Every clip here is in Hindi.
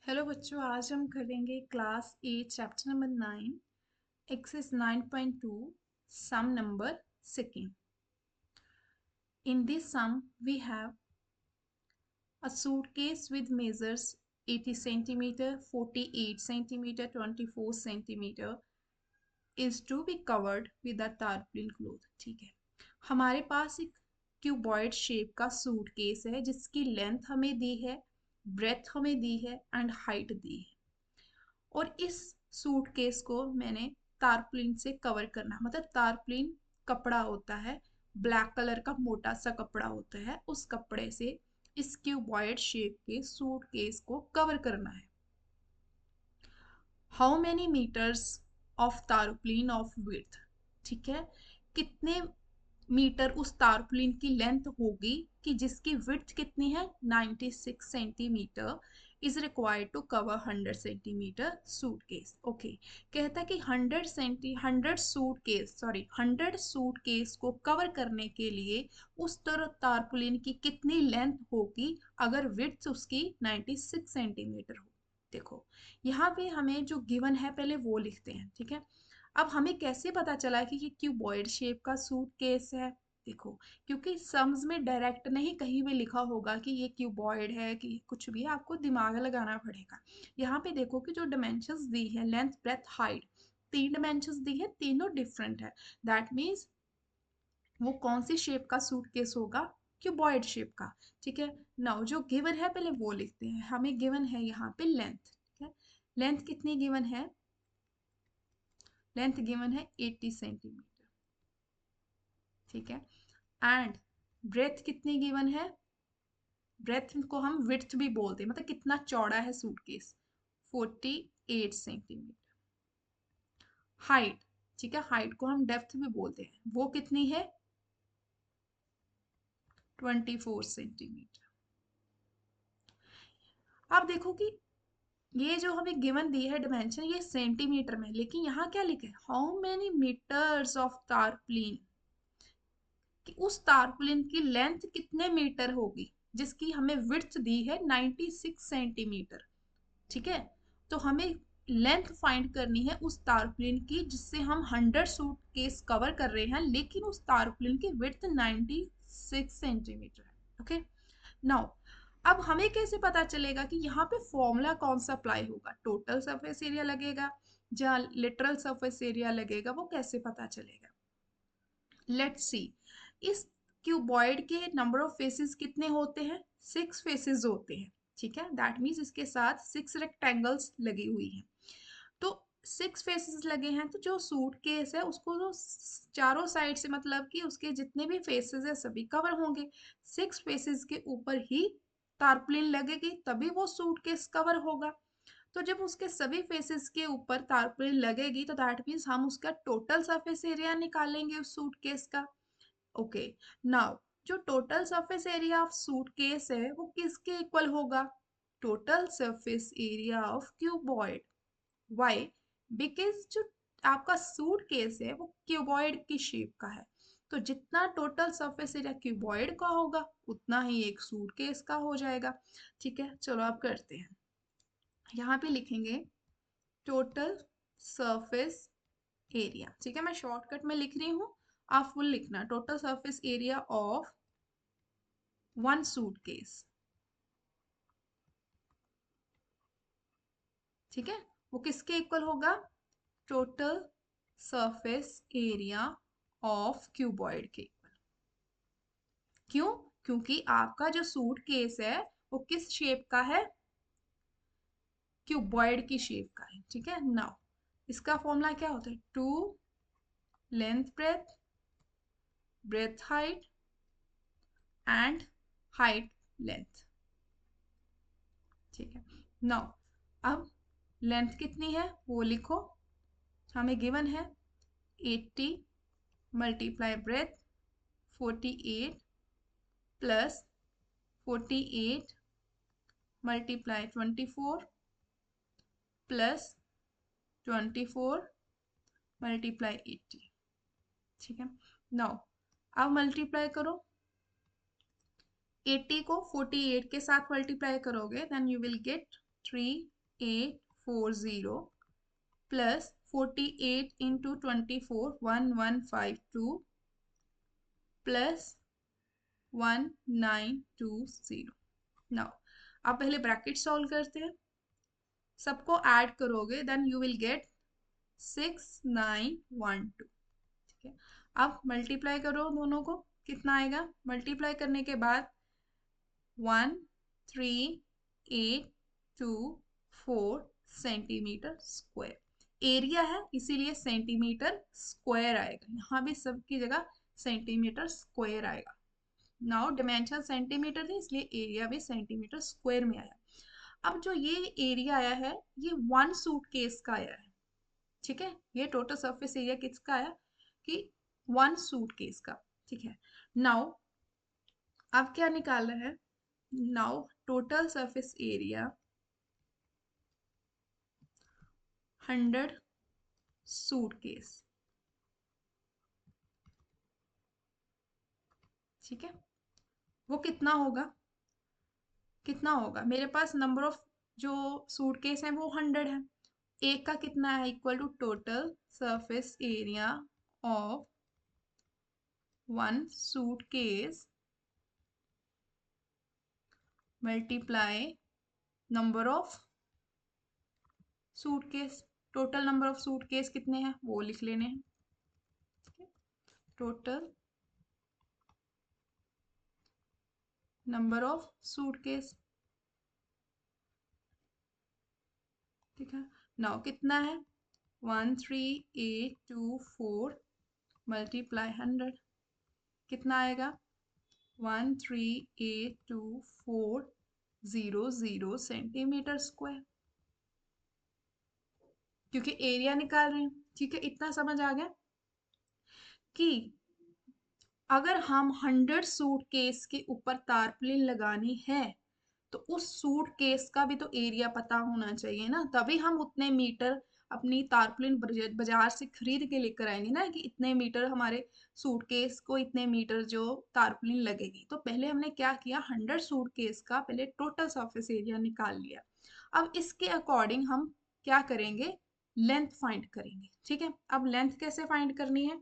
हेलो बच्चों, आज हम करेंगे class 8 chapter number 9 exercise 9.2 sum number second. In this sum we have a suitcase with measures 80 centimeter, 48 centimeter, 24 centimeter is to be covered with a tarpaulin cloth। ठीक है, हमारे पास एक क्यूबॉइड शेप का सूटकेस है जिसकी लेंथ हमें दी है, ब्रेथ हमें दी है एंड हाइट दी है। और इस सूटकेस को मैंने तारपुलिन से कवर करना, मतलब तारपुलिन कपड़ा होता है, ब्लैक कलर का मोटा सा कपड़ा होता है, उस कपड़े से इस क्यूबॉइड शेप के सूटकेस को कवर करना है। How many metres of tarpaulin of width, ठीक है, कितने मीटर उस तारपुलिन की लेंथ होगी कि जिसकी विड्थ कितनी है 96 centimetre is required to cover 100 centimetre suitcase. Okay, कहता है कि 100 सूटकेस को कवर करने के लिए उस तरह तारपुलिन की कितनी लेंथ होगी अगर विड्थ उसकी 96 सेंटीमीटर हो। देखो, यहाँ पे हमें जो गिवन है पहले वो लिखते हैं, ठीक है। अब हमें कैसे पता चला कि ये क्यूबॉइड शेप का सूटकेस है? देखो, क्योंकि सम्स में डायरेक्ट नहीं कहीं भी लिखा होगा कि ये क्यूबॉइड है कि कुछ भी, आपको दिमाग लगाना पड़ेगा। यहाँ पे देखो कि जो डायमेंशंस दी है, लेंथ ब्रेथ हाइट, 3 डायमेंशंस दी है, तीनों डिफरेंट है। दैट मीन्स वो कौन सी शेप का सूटकेस होगा? क्यूबॉइड शेप का। ठीक है, नाउ जो गिवन है पहले वो लिखते हैं। हमें गिवन है यहाँ पे लेंथ, ठीक है। लेंथ कितनी गिवन है? लेंथ गिवन है 80 सेंटीमीटर, ठीक है। एंड ब्रेथ कितनी गिवन है? ब्रेथ को हम विड्थ भी बोलते हैं, मतलब कितना चौड़ा है सूटकेस, 48 सेंटीमीटर। हाइट, ठीक है, हाइट को हम डेप्थ भी बोलते हैं, वो कितनी है? 24 सेंटीमीटर। अब देखो कि ये जो हमें गिवन दी है डिमेंशन, ये सेंटीमीटर में, लेकिन यहाँ क्या लिखा है? How many metres of tarpaulin, कि उस तारपुलिन की लेंथ कितने मीटर होगी जिसकी हमें विड्थ दी है 96 सेंटीमीटर, ठीक है। तो हमें लेंथ फाइंड करनी है उस तारपुलिन की जिससे हम 100 सूटकेस कवर कर रहे हैं, लेकिन उस तारपुलिन की विड्थ 96 सेंटीमीटर है। ओके, नाउ अब हमें कैसे पता चलेगा कि यहाँ पे फॉर्मूला कौन सा अप्लाई होगा? टोटल सरफेस एरिया लगेगा या लिटरल सरफेस एरिया लगेगा, वो कैसे पता चलेगा? लेट्स सी, इस क्यूबॉइड के नंबर ऑफ फेसेस कितने होते हैं? 6 फेसेस होते हैं, ठीक है। दैट मीन्स इसके साथ 6 रेक्टेंगल्स लगी हुई हैं। तो 6 फेसेस लगे हैं, तो जो सूट केस है उसको जो चारों साइड से, मतलब कि उसके जितने भी फेसेस है सभी कवर होंगे। 6 फेसेस के ऊपर ही तारपुलिन लगेगी तभी वो सूट केस कवर होगा। तो जब उसके सभी फेसेस के ऊपर तारपुलिन लगेगी तो दैट मीन्स हम उसका टोटल सरफेस एरिया निकालेंगे उस सूटकेस का। ओके, नाउ जो total surface area of suitcase है वो किसके इक्वल होगा? Total surface area of cuboid. Why? Because जो आपका सूटकेस है वो क्यूबॉइड की शेप का है, तो जितना टोटल सरफेस एरिया क्यूबॉइड का होगा उतना ही एक सूटकेस का हो जाएगा। ठीक है, चलो आप करते हैं। यहाँ पे लिखेंगे टोटल सरफेस एरिया, ठीक है, मैं शॉर्टकट में लिख रही हूँ, आप फुल लिखना। Total surface area of one suitcase, ठीक है, वो किसके इक्वल होगा? Total surface area of cuboid के इक्वल। क्यों? क्योंकि आपका जो सूटकेस है वो किस शेप का है? क्यूबॉइड की शेप का है, ठीक है। नाउ इसका फॉर्मूला क्या होता है? 2 length breadth, breadth height and height length, ठीक है। नाउ अब लेंथ कितनी है वो लिखो। हमें गिवन है 80 multiply breath 48 plus 48 multiply 24 plus 24 multiply 80, ठीक है। नाउ अब मल्टीप्लाई करो, 80 को 48 के साथ मल्टीप्लाई करोगे then you will get 3 840 plus 48 into 24 1152 plus 1920। Now आप पहले ब्रैकेट सॉल्व करते हैं, सबको ऐड करोगे देन यू विल गेट 6912। ठीक है, अब मल्टीप्लाई करो दोनों को, कितना आएगा? मल्टीप्लाई करने के बाद 1384 सेंटीमीटर स्क्वायर एरिया है, इसीलिए सेंटीमीटर स्क्वायर आएगा, यहाँ भी सबकी जगह सेंटीमीटर स्क्वायर आएगा। नाउ डिमेंशन सेंटीमीटर थी इसलिए एरिया भी सेंटीमीटर स्क्वायर में आया। अब जो ये एरिया आया है ये वन सूटकेस का आया है। ठीक है, ये टोटल सरफेस एरिया किसका आया? कि वन सूटकेस का। ठीक है, नाउ अब क्या निकालना है? Now total surface area 100 suitcase. ठीक है, वो कितना होगा? कितना होगा? मेरे पास नंबर ऑफ जो सूटकेस है वो 100 है, एक का कितना है? Equal to total surface area of one suitcase multiply number of suitcase. Total number of suitcase कितने हैं वो लिख लेने हैं। Total number of suitcase. ठीक है, नाउ कितना है? 13824 मल्टीप्लाई 100 कितना आएगा? 1382400 सेंटीमीटर स्क्वायर, क्योंकि एरिया निकाल रहे हैं। ठीक है, इतना समझ आ गया कि अगर हम 100 सूटकेस के ऊपर तारप्लिन लगानी है तो उस सूटकेस का भी तो एरिया पता होना चाहिए ना, तभी हम उतने मीटर अपनी तारप्लिन बाजार से खरीद के लेकर आएंगे ना, कि इतने मीटर हमारे सूटकेस को इतने मीटर जो तारप्लिन लगेगी। तो पहले हमने क्या किया? 100 सूटकेस का पहले टोटल सरफेस एरिया निकाल लिया। अब इसके अकॉर्डिंग हम क्या करेंगे? लेंथ फाइंड करेंगे। ठीक है, अब लेंथ कैसे फाइंड करनी है?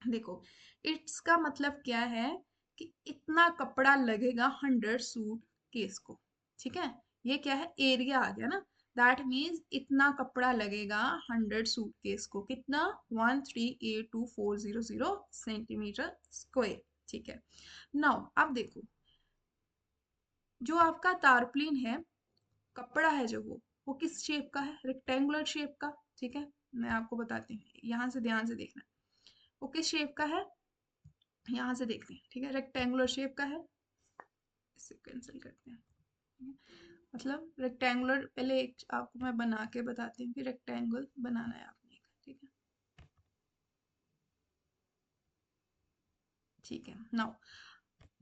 देखो, इट्स का मतलब क्या है कि इतना कपड़ा लगेगा 100 सूट केस को। ठीक है, ये क्या है? एरिया आ गया ना, दैट मीन्स इतना कपड़ा लगेगा 100 सूट केस को। कितना? 1382400 सेंटीमीटर स्क्वायर। ठीक है, नाउ अब देखो, जो आपका तारप्लिन है, कपड़ा है जो वो किस शेप का है? रेक्टेंगुलर शेप का। ठीक है, मैं आपको बताती हूँ, यहाँ से ध्यान से देखना। वो किस शेप का है? यहाँ से देखते हैं। ठीक है, रेक्टेंगुलर शेप का है, इससे कैंसिल करते हैं। ठीक है? मतलब रेक्टेंगुलर, पहले एक आपको मैं बना के बताती हूँ कि रेक्टेंगल बनाना है आपने। ठीक है, ठीक है, नाउ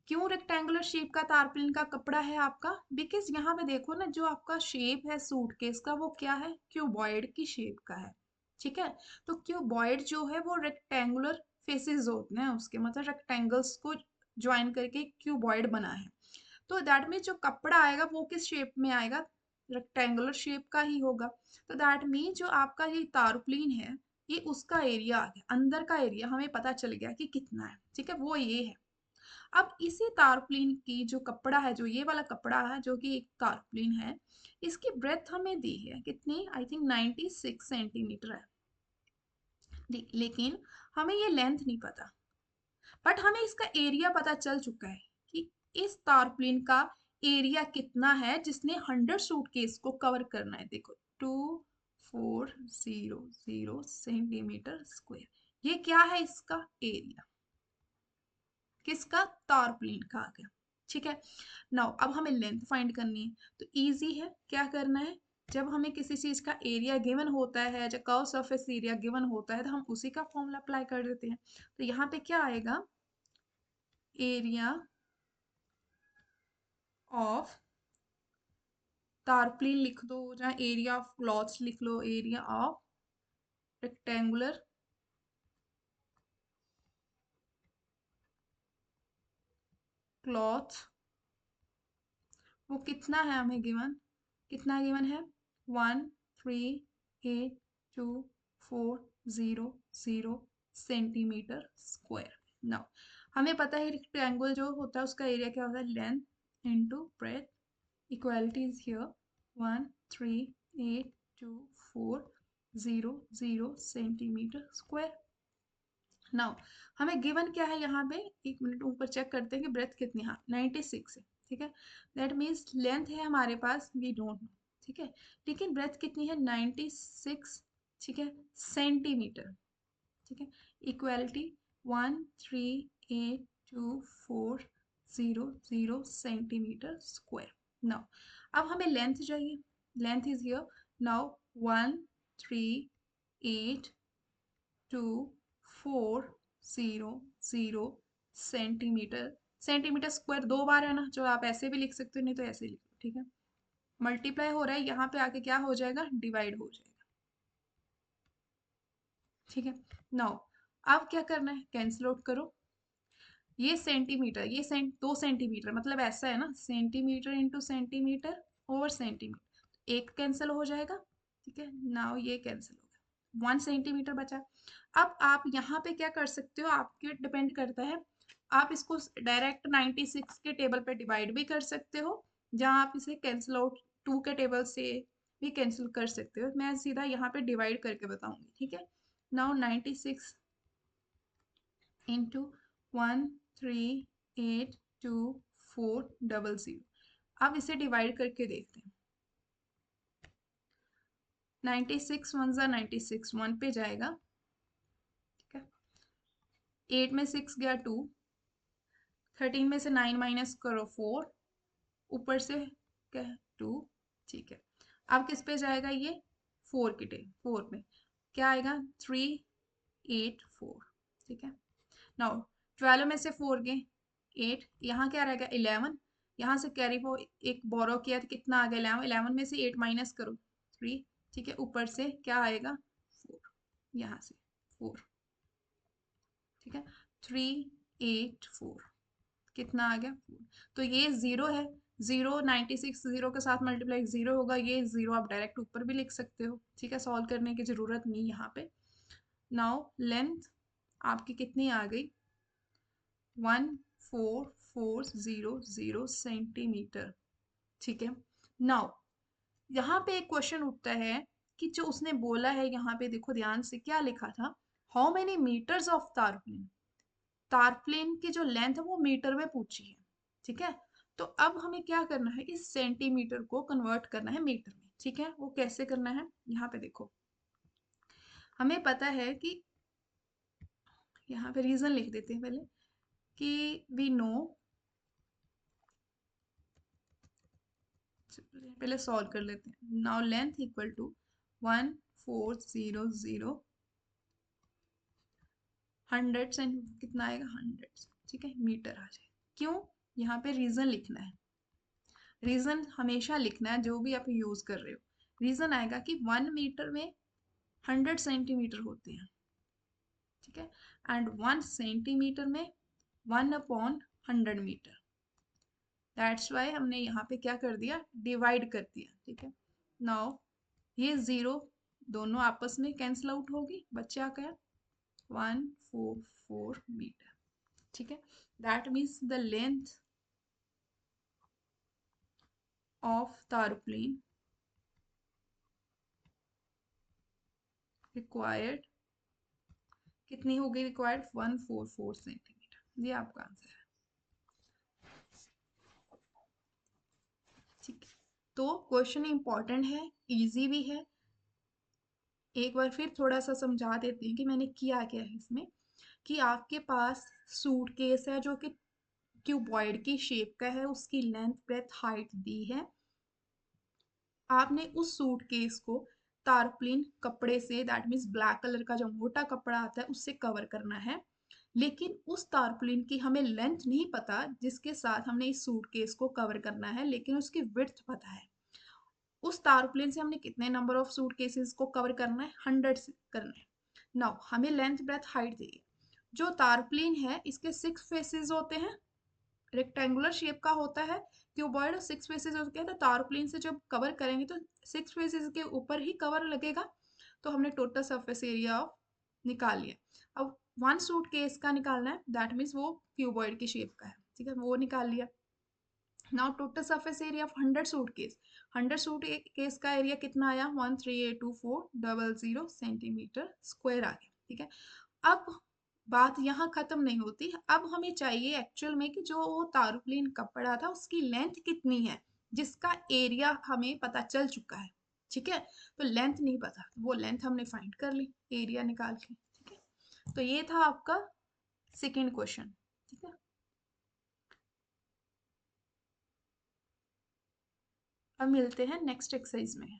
क्यों रेक्टेंगुलर शेप का तारप्लिन का कपड़ा है आपका? बिकॉज यहाँ पे देखो ना, जो आपका शेप है सूटकेस का वो क्या है? क्यूबॉइड की शेप का है। ठीक है, तो क्यूबॉइड जो है वो रेक्टेंगुलर फेसेस होते हैं उसके, मतलब रेक्टेंगल्स को ज्वाइन करके क्यूबॉइड बना है। तो दैट मीन्स जो कपड़ा आएगा वो किस शेप में आएगा? रेक्टेंगुलर शेप का ही होगा। तो दैट मीन्स जो आपका ये तारप्लिन है, ये उसका एरिया आ गया, अंदर का एरिया हमें पता चल गया कि कितना है। ठीक है, वो ये है। अब इसी तारप्लिन की जो कपड़ा है, जो ये वाला कपड़ा है जो कि एक तारप्लिन है, इसकी ब्रेथ हमें दी है कितनी? आई थिंक 96 सेंटीमीटर है। लेकिन हमें ये लेंथ नहीं पता, बट हमें इसका एरिया पता चल चुका है कि इस तारप्लिन का एरिया कितना है जिसने 100 सूटकेस को कवर करना है। देखो, 2400 सेंटीमीटर स्क्वायर, ये क्या है? इसका एरिया। किसका? तारप्लिन का आ गया। ठीक है, नाउ अब हमें लेंथ फाइंड करनी है। तो इजी है, क्या करना है? जब हमें किसी चीज का एरिया गिवन होता है, जब कर्व सरफेस एरिया गिवन होता है, तो हम उसी का फॉर्मूला अप्लाई कर देते हैं। तो यहाँ पे क्या आएगा? एरिया ऑफ तारप्लिन लिख दो, जहाँ एरिया ऑफ क्लॉथ्स लिख लो, एरिया ऑफ रेक्टेंगुलर क्लॉथ, वो कितना है हमें गिवन? कितना गिवन है? 1382400 सेंटीमीटर स्क्वायर। नाउ हमें पता है रेक्टेंगल जो होता है उसका एरिया क्या होता है, length into breadth, equality is here 1382400 centimetre square. Now हमें गिवन क्या है यहाँ पे, एक मिनट ऊपर चेक करते हैं कि ब्रेथ कितनी, हाँ 96 है, ठीक है। दैट मीन्स लेंथ है हमारे पास, वी डोंट नो, ठीक है, लेकिन ब्रेथ कितनी है 96, ठीक है, सेंटीमीटर, ठीक है, इक्वालिटी 1382400 सेंटीमीटर स्क्वायर। नाउ अब हमें लेंथ चाहिए, length is here, now 1382400 centimetre, centimetre square दो बार है ना, जो आप ऐसे भी लिख सकते हो, नहीं तो ऐसे लिख लो, ठीक है। मल्टीप्लाई हो रहा है, यहाँ पे आके क्या हो जाएगा, डिवाइड हो जाएगा, ठीक है। नाउ अब क्या करना है, कैंसिल आउट करो, ये सेंटीमीटर, ये 2 सेंटीमीटर, मतलब ऐसा है ना, centimetre into centimetre over centimetre, एक कैंसिल हो जाएगा, ठीक है। नाउ ये कैंसिल हो गया, 1 सेंटीमीटर बचा। अब आप यहाँ पे क्या कर सकते हो, आपके डिपेंड करता है, आप इसको डायरेक्ट 96 के टेबल पे डिवाइड भी कर सकते हो, जहाँ आप इसे कैंसिल आउट 2 के टेबल से भी कैंसिल कर सकते हो, मैं सीधा यहाँ पे डिवाइड करके बताऊंगी, ठीक है। नाउ 96 इंटू 1382400, अब इसे डिवाइड करके देखते हैं, 96 वन ज़ा 96, 1 पे जाएगा, ठीक है, 8 में 6 गया 2, 13 में से 9 माइनस करो 4, ऊपर से क्या है 2, ठीक है। अब किस पे जाएगा ये, 4 की टेबल, 4 में क्या आएगा 384, ठीक है। नाउ 12 में से 4 गए 8, यहाँ क्या रहेगा 11, यहाँ से कैरी फॉर एक बोरो किया तो कितना आ गया 11, 11 में से 8 माइनस करो 3, ठीक है, ऊपर से क्या आएगा 4, यहाँ से 4, ठीक है, 384, कितना आ गया 4, तो ये जीरो है, जीरो 96 जीरो के साथ मल्टीप्लाई जीरो होगा, ये जीरो आप डायरेक्ट ऊपर भी लिख सकते हो, ठीक है, सॉल्व करने की जरूरत नहीं यहाँ पे। नाउ लेंथ आपकी कितनी आ गई, 14400 सेंटीमीटर, ठीक है। नाउ यहाँ पे एक क्वेश्चन उठता है कि जो उसने बोला है, यहाँ पे देखो ध्यान से क्या लिखा था, हाउ मेनी मीटर्स ऑफ तारप्लेन, तारप्लेन की जो लेंथ है वो मीटर में पूछी है, ठीक है। तो अब हमें क्या करना है, इस सेंटीमीटर को कन्वर्ट करना है मीटर में, ठीक है, वो कैसे करना है, यहाँ पे देखो, हमें पता है कि, यहाँ पे रीजन लिख देते हैं पहले, कि वी नो, पहले सॉल्व कर लेते हैं। नाउ लेंथ इक्वल टू 1400, 100 से कितना आएगा 100, ठीक है, मीटर आ जाए। क्यों, यहाँ पे रीजन लिखना है, रीजन हमेशा लिखना है जो भी आप यूज कर रहे हो, रीजन आएगा कि 1 मीटर में 100 सेंटीमीटर होते हैं, ठीक है, एंड 1 सेंटीमीटर में 1/100 मीटर, दैट्स वाई हमने यहाँ पे क्या कर दिया, डिवाइड कर दिया, ठीक है। नाउ ये जीरो दोनों आपस में कैंसिल आउट होगी, बच्चे आ गया 144 मीटर, ठीक है। That means the length of tarpaulin required, कितनी होगी रिक्वायर्ड, 144 सेंटीमीटर, ये आपका आंसर है, ठीक है। तो क्वेश्चन इंपॉर्टेंट है, इजी भी है, एक बार फिर थोड़ा सा समझा देते हैं कि मैंने किया क्या है इसमें, कि आपके पास सूटकेस है जो कि क्यूबॉइड की शेप का है, उसकी लेंथ ब्रेथ हाइट दी है, आपने उस सूटकेस को तारप्लिन कपड़े से, दैट मीन्स ब्लैक कलर का जो मोटा कपड़ा आता है उससे कवर करना है, लेकिन उस तारप्लिन की हमें लेंथ नहीं पता जिसके साथ हमने इस सूटकेस को कवर करना है, लेकिन उसकी विड्थ पता है, उस तारप्लेन से हमने कितने नंबर ऑफ सूटकेसेस को कवर करना है, 100 से करना है। नाउ हमें लेंथ ब्रेथ हाइट चाहिए, जो तारप्लेन है इसके 6 फेसेस होते हैं, रेक्टेंगुलर शेप का होता है, क्यूबॉइड 6 फेसेस हो गया, तो तारप्लिन से जब कवर करेंगे तो 6 फेसेस के ऊपर ही कवर लगेगा। तो हमने टोटल सरफेस एरिया ऑफ निकाल लिया। अब वन सूट केस का निकालना है, दैट मीन्स वो क्यूबॉइड की शेप का है, ठीक है, वो निकाल लिया। Now total surface area of 100 suit case, 100 suit case का एरिया कितना आया, 1382400 सेंटीमीटर स्क्वायर आ गया, ठीक है। अब बात यहाँ खत्म नहीं होती, अब हमें चाहिए एक्चुअल में कि जो वो तारप्लिन कपड़ा था उसकी लेंथ कितनी है, जिसका एरिया हमें पता चल चुका है, ठीक है। तो लेंथ नहीं पता, वो लेंथ हमने फाइंड कर ली एरिया निकाल के, ठीक है। तो ये था आपका सेकेंड क्वेश्चन, ठीक है। अब मिलते हैं नेक्स्ट एक्सरसाइज में।